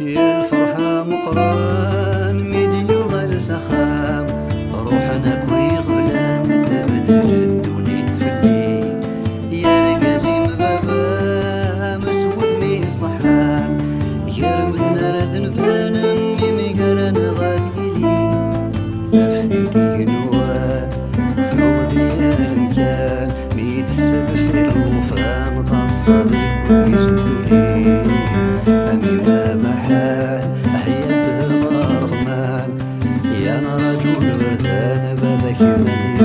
يا الفرحة مقران ميديو غال سخام روحنا كوي غلان تبدل الدنيا تفلي يا رقازي مبابا مسود مي صحان يا رمدنا راد نبان مي مقران غاديلي ثفتي كينوان ثوب ديال المكان ميت السبب في الوفان تصدق وتميزتولي أمي ما محال أحياته الرحمن يا أنا رجل بردان بابك يمدي